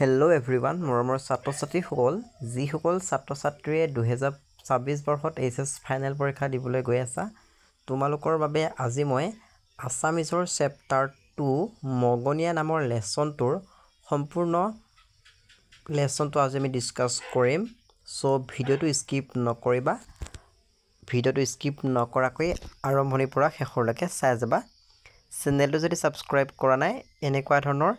hello' everyone মৰমৰ ছাত্ৰ ছাত্ৰীসকল যিসকল ছাত্ৰ ছাত্ৰীয়ে 2026 বৰ্ষত এইচএছ ফাইনেল পৰীক্ষা দিবলৈ গৈ আছা তোমালোকৰ বাবে আজি মই আছামিজৰ চেপ্টাৰ 2 মগনীয়া নামৰ লেছনটোৰ সম্পূৰ্ণ লেছনটো আজি আমি ডিছকাছ কৰিম চ' ভিডিঅ'টো স্কিপ নকৰিবা ভিডিঅ'টো স্কিপ নকৰাকৈ আৰম্ভণিৰ পৰা শেষলৈকে চাই যাবা চেনেলটো যদি ছাবস্ক্ৰাইব কৰা নাই এনেকুৱা ধৰণৰ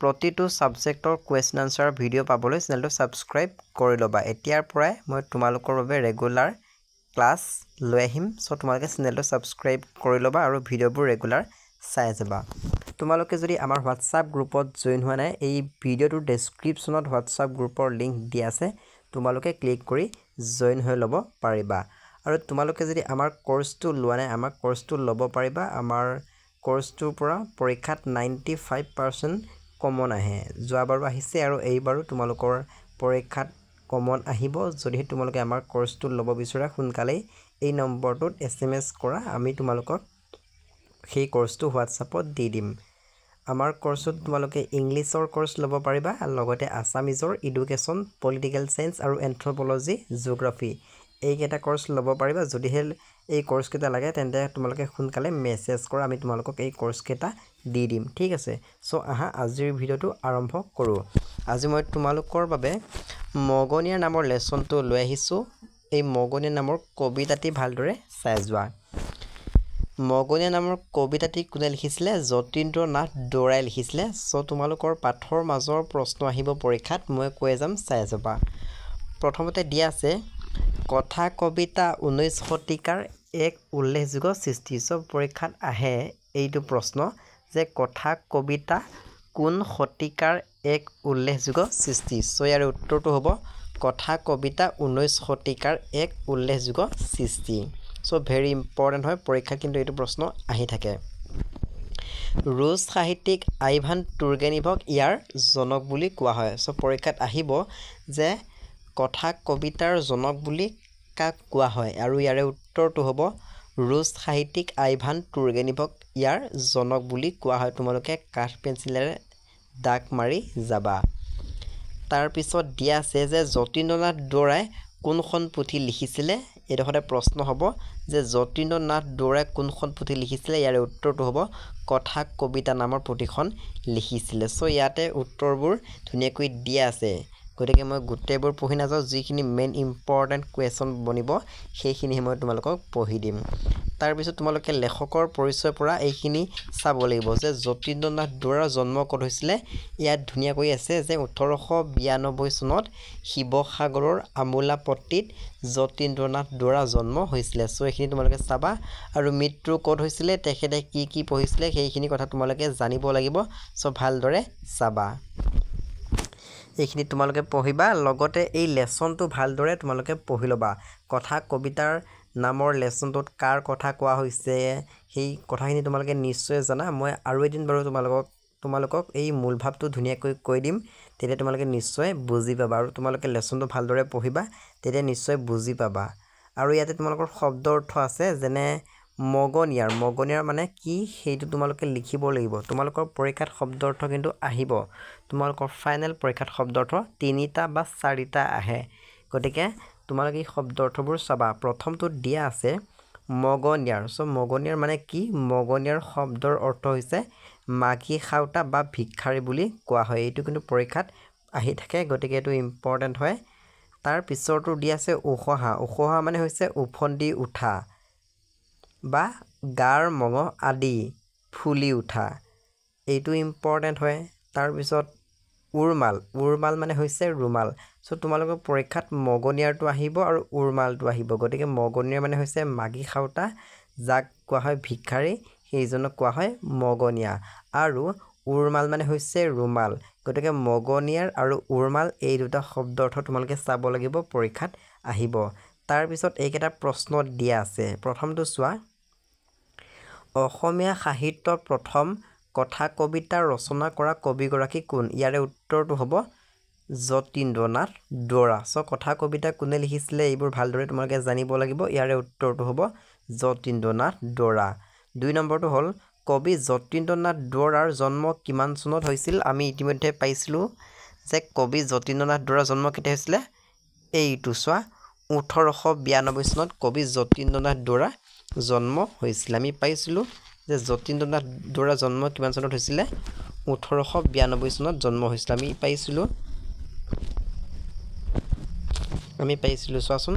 প্ৰতিটো সাবজেক্টৰ কোৱেশ্চন আনসাৰ ভিডিঅ' পাবলৈ চেনেলটো ছাবস্ক্ৰাইব কৰি ল'বা এতিয়াৰ পৰাই মই তোমালোকৰ বাবে ৰেগুলাৰ ক্লাছ লৈ আহিম সো তোমালোকে চেনেলটো ছাবস্ক্ৰাইব কৰি ল'বা আৰু ভিডিঅ'বোৰ ৰেগুলাৰ চাই যাবা তোমালোকে যদি আমাৰ WhatsApp গ্ৰুপত জয়েন হোৱা নাই এই ভিডিঅ'টোৰ ডেসক্ৰিপচনত WhatsApp গ্ৰুপৰ লিংক দিয়া আছে তোমালোকে ক্লিক কৰি জয়েন হৈ ল'ব পাৰিবা আৰু তোমালোকে যদি আমাৰ কোৰ্সটো লোৱা নাই আমাৰ কোৰ্সটো ল'ব পাৰিবা আমাৰ কোৰ্সটোৰ পৰা পৰীক্ষাত 95% কমন আহে যোৱাবাৰো আহিছে আৰু এইবাৰো তোমালোকৰ পৰীক্ষাত কমন আহিব যদি তোমালোকে আমাৰ কোৰ্সটো ল'ব বিচৰা সোনকালে এই নম্বৰটোত SMS কৰা আমি তোমালোকক সেই কোৰ্সটো WhatsAppত দি দিম আমাৰ কোৰ্সত তোমালোকে ইংলিছৰ কোৰ্স ল'ব পাৰিবা আৰু লগতে আছামিজৰ এডুকেশ্যন পলিটিকেল সায়েন্স আৰু এন্থ্ৰোপলজি জিওগ্ৰাফি এইকেইটা কোৰ্স ল'ব পাৰিবা যদিহে এই কোৰ্স কেইটা লাগে তেন্তে তোমালোকে সোনকালে মেছেজ কৰা আমি তোমালোকক এই কোৰ্স কেইটা দি দিম ঠিক আছে সো আহা আজিৰ ভিডিঅ'টো আৰম্ভ কৰো আজি মই তোমালোকৰ বাবে মগনীয়া নামৰ লেছনটো লৈ আহিছো এই মগনীয়া নামৰ কবিতাটি ভালদৰে চাই যোৱা মগনীয়া নামৰ কবিতাটি কোনে লিখিছিলে যতীন্দ্ৰনাথ দুৱৰাই লিখিছিলে সো তোমালোকৰ পাঠৰ মাজৰ প্ৰশ্ন আহিব পৰীক্ষাত মই কৈ যাম চাই যাবা প্ৰথমতে দিয়া আছে কথা কবিতা 19 শতিকাৰ এক উল্লেখযোগ্য সৃষ্টি সব পৰীক্ষাত আহে এইটো প্ৰশ্ন যে কথা কবিতা কোন শতিকাৰ এক উল্লেখযোগ্য সৃষ্টি সো ইয়াৰ উত্তৰটো হ'ব কথা কবিতা 19 শতিকাৰ এক উল্লেখযোগ্য সৃষ্টি সো ভেৰি ইম্পৰ্টেন্ট হয় পৰীক্ষা কিন্তু এইটো প্ৰশ্ন আহি থাকে ৰুছ সাহিত্যিক আইভান তুৰ্গেনিভক ইয়াৰ জনক বুলি কোৱা হয় সো পৰীক্ষাত আহিব যে কথা কবিতাৰ জনক বুলি কাক কোৱা হয় আৰু ইয়াৰে উত্তৰটো হ'ব ৰুছ সাহিত্যিক আইভান তুৰ্গেনিভক ইয়াৰ জনক বুলি কোৱা হয় তোমালোকে কাঠ পেন্সিলেৰে দাগ মাৰি যাবা তাৰ পিছত দিয়া আছে যে যতীন্দ্ৰনাথ দুৱৰাই কোনখন পুথি লিখিছিলে এডখতে প্ৰশ্ন হ'ব যে যতীন্দ্ৰনাথ দুৱৰাই কোনখন পুথি লিখিছিলে ইয়াৰে উত্তৰটো হ'ব কথা কবিতা নামৰ পুথিখন লিখিছিলে সো ইয়াতে উত্তৰবোৰ ধুনিয়াকৈ দিয়া আছে গতিকে মই গুটেবোৰ পঢ়ি নাযাও যিখিনি মেইন ইম্পৰ্টেন্ট কোৱেশ্চন বনিব সেইখিনি মই তোমালোকক পঢ়ি দিম তাৰ পিছত তোমালোকে লেখকৰ পৰিচয়ৰ পৰা এইখিনি চাব লাগিব যে যতীন্দ্ৰনাথ দুৱৰাৰ জন্ম ক'ত হৈছিলে ইয়াত ধুনিয়াকৈ আছে যে 1892 চনত শিৱসাগৰৰ আমোলাপট্টিত যতীন্দ্ৰনাথ দুৱৰাৰ জন্ম হৈছিলে সো এইখিনি তোমালোকে চাবা আৰু মৃত্যু ক'ত হৈছিলে তেখেতে কি পঢ়িছিলে সেইখিনি কথা তোমালোকে জানিব লাগিব সো ভালদৰে চাবা এইখিনি তোমালোকে পঢ়িবা লগতে এই লেছনটো ভালদৰে তোমালোকে পঢ়ি লবা কথা কবিতাৰ নামৰ লেছনটোত কাৰ কথা কোৱা হৈছে সেই কথাখিনি তোমালোকে নিশ্চয় জানা মই আৰু এদিন বাৰু তোমালোকক এই মূল ভাৱটো ধুনিয়াকৈ কৈ দিম তেতিয়া তোমালোকে নিশ্চয় বুজি পাবা আৰু তোমালোকে লেছনটো ভালদৰে পঢ়িবা তেতিয়া নিশ্চয় বুজি পাবা আৰু ইয়াতে তোমালোকৰ শব্দ অৰ্থ আছে যেনে মগনীয়াৰ মানে কি সেইটো তোমালোকে লিখিব লাগিব তোমালোকৰ পৰীক্ষাত শব্দ অৰ্থ কিন্তু আহিব তোমালোকৰ ফাইনেল পৰীক্ষাত শব্দ অৰ্থ 3টা বা 4টা আহে গতিকে তোমালোকে এই শব্দ অৰ্থবোৰ চাবা প্ৰথমটো দিয়া আছে মগনীয়াৰ সো মগনীয়াৰ মানে কি মগনীয়াৰ শব্দৰ অৰ্থ হৈছে মাগী খাউতা বা ভিক্ষাৰী বুলি কোৱা হয় এইটো কিন্তু পৰীক্ষাত আহি থাকে গতিকে এইটো ইম্পৰ্টেন্ট হয় তাৰ পিছৰটো দিয়া আছে উখহা মানে হৈছে উফন্দি উঠা বা গাৰ মঙহ আদি ফুলি উঠা এইটো ইম্পৰ্টেন্ট হয় তাৰ পিছত উৰমাল মানে হৈছে ৰুমাল সো তোমালোকৰ পৰীক্ষাত মগনীয়াৰটো আহিব আৰু উৰমালটো আহিব গতিকে মগনীয়াৰ মানে হৈছে মাগী খাউতা যাক কোৱা হয় ভিক্ষাৰী সেইজনক কোৱা হয় মগনীয়া আৰু উৰমাল মানে হৈছে ৰুমাল গতিকে মগনীয়াৰ আৰু উৰমাল এই দুটা শব্দ অৰ্থ তোমালোকে চাব লাগিব পৰীক্ষাত আহিব তাৰ পিছত এইকেইটা প্ৰশ্ন দিয়া আছে প্ৰথমটো চোৱা অসমীয়া সাহিত্যৰ প্ৰথম কথা কবিতা ৰচনা কৰা কবিগৰাকী কোন ইয়াৰে উত্তৰটো হ'ব যতীন্দ্ৰনাথ দুৱৰা সো কথা কবিতা কোনে লিখিছিলে এইবোৰ ভালদৰে তোমালোকে জানিব লাগিব ইয়াৰে উত্তৰটো হ'ব যতীন্দ্ৰনাথ দুৱৰা 2 নম্বৰটো হ'ল কবি যতীন্দ্ৰনাথ দুৱৰাৰ জন্ম কিমান চনত হৈছিল আমি ইতিমধ্যে পাইছিলোঁ যে কবি যতীন্দ্ৰনাথ দুৱৰাৰ জন্ম কেতিয়া হৈছিলে এইটো চোৱা 1892 চনত কবি যতীন্দ্ৰনাথ দুৱৰা জন্ম হৈছিল আমি পাইছিলোঁ যে যতীন্দ্ৰনাথ দুৱৰাৰ জন্ম কিমান চনত হৈছিলে 1892 চনত জন্ম হৈছিল আমি পাইছিলোঁ চোৱাচোন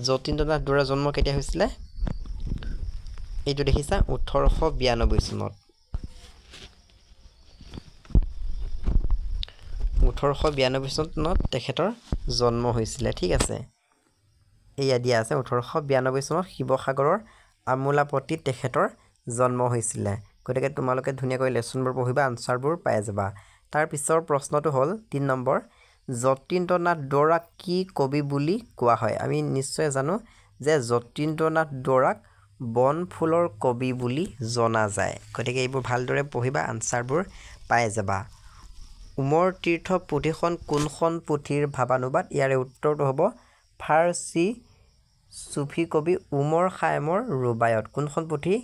যতীন্দ্ৰনাথ দুৱৰাৰ জন্ম কেতিয়া হৈছিলে এইটো দেখিছা 1892 চনত 1892 চনত তেখেতৰ জন্ম হৈছিলে ঠিক আছে এয়া দিয়া আছে 1892 চনত শিৱসাগৰৰ আমোলাপট্টিত তেখেতৰ জন্ম হৈছিলে গতিকে তোমালোকে ধুনীয়াকৈ লেসনবোৰ পঢ়িবা আনসাৰবোৰ পাই যাবা তাৰ পিছৰ প্ৰশ্নটো হ'ল 3 নম্বৰ যতীন্দ্ৰনাথ দুৱৰাক কি কবি বুলি কোৱা হয় আমি নিশ্চয় জানো যে যতীন্দ্ৰনাথ দুৱৰাক বনফুলৰ কবি বুলি জনা যায় গতিকে এইবোৰ ভালদৰে পঢ়িবা আনসাৰবোৰ পাই যাবা উমৰ তীৰ্থ পুথিখন কোনখন পুথিৰ ভাৱানুবাদ ইয়াৰে উত্তৰটো হ'ব ফাৰ্চী সুফি কবি উমৰ খায়ামৰ ৰুবায়ত কোনখন পুথি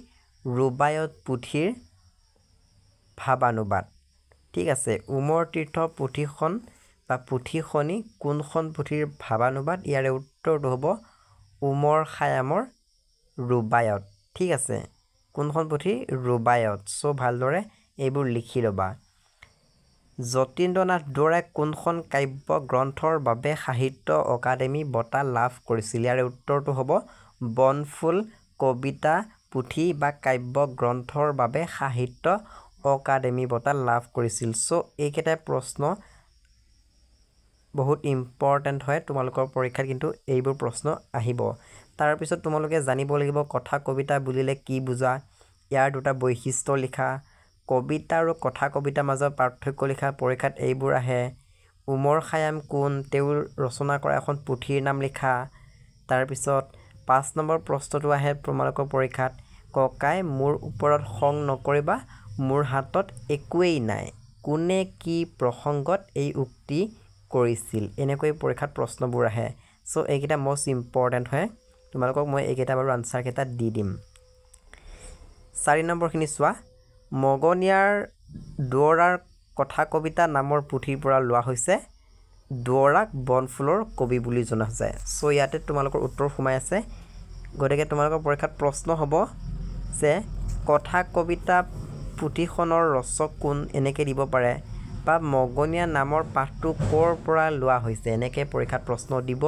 ৰুবায়ত পুথিৰ ভাৱানুবাদ ঠিক আছে উমৰ তীৰ্থ পুথিখন বা পুথিখনি কোনখন পুথিৰ ভাৱানুবাদ ইয়াৰে উত্তৰটো হ'ব উমৰ খায়ামৰ ৰুবায়ত ঠিক আছে কোনখন পুথি ৰুবায়ত সো ভালদৰে এইবোৰ লিখি ল'বা যতীন্দ্ৰনাথ দুৱৰাই কোনখন কাব্য গ্ৰন্থৰ বাবে সাহিত্য অকাডেমি বঁটা লাভ কৰিছিল ইয়াৰ উত্তৰটো হ'ব বনফুল কবিতা পুথি বা কাব্য গ্ৰন্থৰ বাবে সাহিত্য অকাডেমি বঁটা লাভ কৰিছিল সো এইকেইটা প্ৰশ্ন বহুত ইম্পৰ্টেন্ট হয় তোমালোকৰ পৰীক্ষাত কিন্তু এইবোৰ প্ৰশ্ন আহিব তাৰ পিছত তোমালোকে জানিব লাগিব কথা কবিতা বুলিলে কি বুজা ইয়াৰ দুটা বৈশিষ্ট্য লিখা কবিতা আৰু কথা কবিতাৰ মাজৰ পাৰ্থক্য লিখা পৰীক্ষাত এইবোৰ আহে উমৰ খায়াম কোন তেওঁৰ ৰচনা কৰা এখন পুথিৰ নাম লিখা তাৰ পিছত 5 নম্বৰ প্ৰশ্নটো আহে তোমালোকৰ পৰীক্ষাত ককাই মোৰ ওপৰত খং নকৰিবা মোৰ হাতত একোৱেই নাই কোনে কি প্ৰসংগত এই উক্তি কৰিছিল এনেকৈ পৰীক্ষাত প্ৰশ্নবোৰ আহে সো এইকেইটা মোস্ট ইম্পৰ্টেন্ট হয় তোমালোকক মই এইকেইটা বাৰু আনসাৰ কেইটা দি দিম 4 নম্বৰখিনি চোৱা মগনিয়াৰ দুৱৰাৰ কথা কবিতা নামৰ পুথিৰ পৰা লোৱা হৈছে দুৱৰাক বনফুলৰ কবি বুলি জনা যায় সো ইয়াতে তোমালোকৰ উত্তৰ সোমাই আছে গতিকে তোমালোকৰ পৰীক্ষাত প্ৰশ্ন হ'ব যে কথা কবিতা পুথিখনৰ ৰচক কোন এনেকৈ দিব পাৰে বা মগনিয়া নামৰ পাঠটো ক'ৰ পৰা লোৱা হৈছে এনেকৈ পৰীক্ষাত প্ৰশ্ন দিব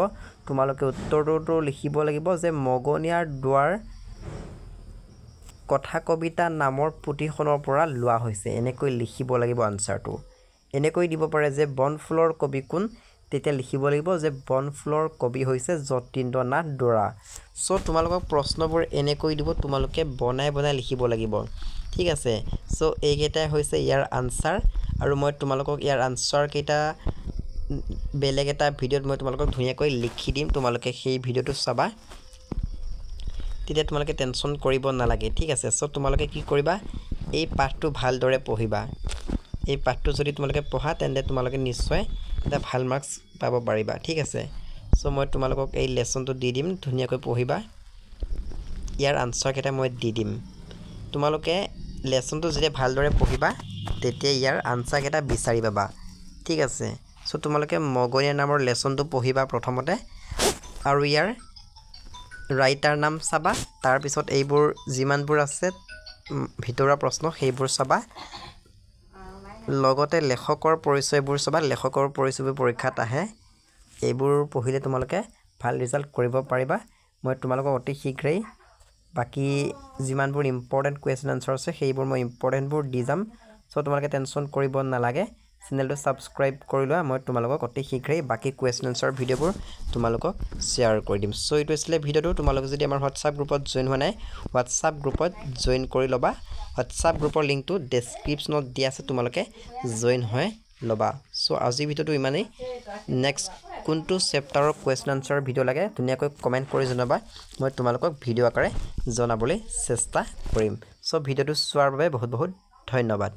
তোমালোকে উত্তৰটো লিখিব লাগিব যে মগনিয়াৰ দুৱাৰ কথা কবিতা নামৰ পুথিখনৰ পৰা লোৱা হৈছে এনেকৈ লিখিব লাগিব আনসাৰটো এনেকৈ দিব পাৰে যে বনফুলৰ কবি কোন তেতিয়া লিখিব লাগিব যে বনফুলৰ কবি হৈছে যতীন্দ্ৰনাথ দুৱৰা সো তোমালোকক প্ৰশ্নবোৰ এনেকৈ দিব তোমালোকে বনাই লিখিব লাগিব ঠিক আছে সো এইকেইটাই হৈছে ইয়াৰ আনসাৰ আৰু মই তোমালোকক ইয়াৰ আনসাৰ কেইটা বেলেগ এটা ভিডিঅ'ত মই তোমালোকক ধুনীয়াকৈ লিখি দিম তোমালোকে সেই ভিডিঅ'টো চাবা তেতিয়া তোমালোকে টেনচন কৰিব নালাগে ঠিক আছে সো তোমালোকে কি কৰিবা এই পাঠটো ভালদৰে পঢ়িবা এই পাঠটো যদি তোমালোকে পঢ়া তেন্তে তোমালোকে নিশ্চয় এটা ভাল মাৰ্কস পাব পাৰিবা ঠিক আছে সো মই তোমালোকক এই লেসনটো দি দিম ধুনীয়াকৈ পঢ়িবা ইয়াৰ আনসাৰ কেইটা মই দি দিম তোমালোকে লেসনটো যেতিয়া ভালদৰে পঢ়িবা তেতিয়া ইয়াৰ আনসাৰ কেইটা বিচাৰি পাবা ঠিক আছে সো তোমালোকে মগনিয়া নামৰ লেসনটো পঢ়িবা প্ৰথমতে আৰু ইয়াৰ ৰাইটাৰ নাম চাবা তাৰ পিছত এইবোৰ যিমানবোৰ আছে ভিতৰুৱা প্ৰশ্ন সেইবোৰ চাবা লগতে লেখকৰ পৰিচয়বোৰ চাবা লেখকৰ পৰিচয়বোৰ পৰীক্ষাত আহে এইবোৰ পঢ়িলে তোমালোকে ভাল ৰিজাল্ট কৰিব পাৰিবা মই তোমালোকক অতি শীঘ্ৰেই বাকি যিমানবোৰ ইম্পৰ্টেন্ট কোৱেশ্চন আনসাৰ আছে সেইবোৰ মই ইম্পৰ্টেন্টবোৰ দি যাম সো তোমালোকে টেনচন কৰিব নালাগে চেনেলটো সাবস্ক্ৰাইব কৰি লোৱা মই তোমালোকক অতি শীঘ্ৰেই বাকি কোৱেশ্চন আনসাৰ ভিডিঅ'বোৰ তোমালোকক শ্বেয়াৰ কৰি দিম সো এইটো আছিল ভিডিঅ'টো তোমালোকে যদি আমাৰ হোৱাটছআপ গ্ৰুপত জয়েন হোৱা নাই হোৱাটছআপ গ্ৰুপত জয়েন কৰি ল'বা হোৱাটছআপ গ্ৰুপৰ লিংকটো ডেসক্ৰিপচনত দিয়া আছে তোমালোকে জয়েন হৈ ল'বা সো আজি ভিডিঅ'টো ইমানেই নেক্সট কোনটো চেপ্টাৰৰ কোৱেশ্চন আনসাৰ ভিডিঅ' লাগে ধুনীয়াকৈ কমেন্ট কৰি জনাবা মই তোমালোকক ভিডিঅ' আকাৰে জনাবলৈ চেষ্টা কৰিম সো ভিডিঅ'টো চোৱাৰ বাবে বহুত ধন্যবাদ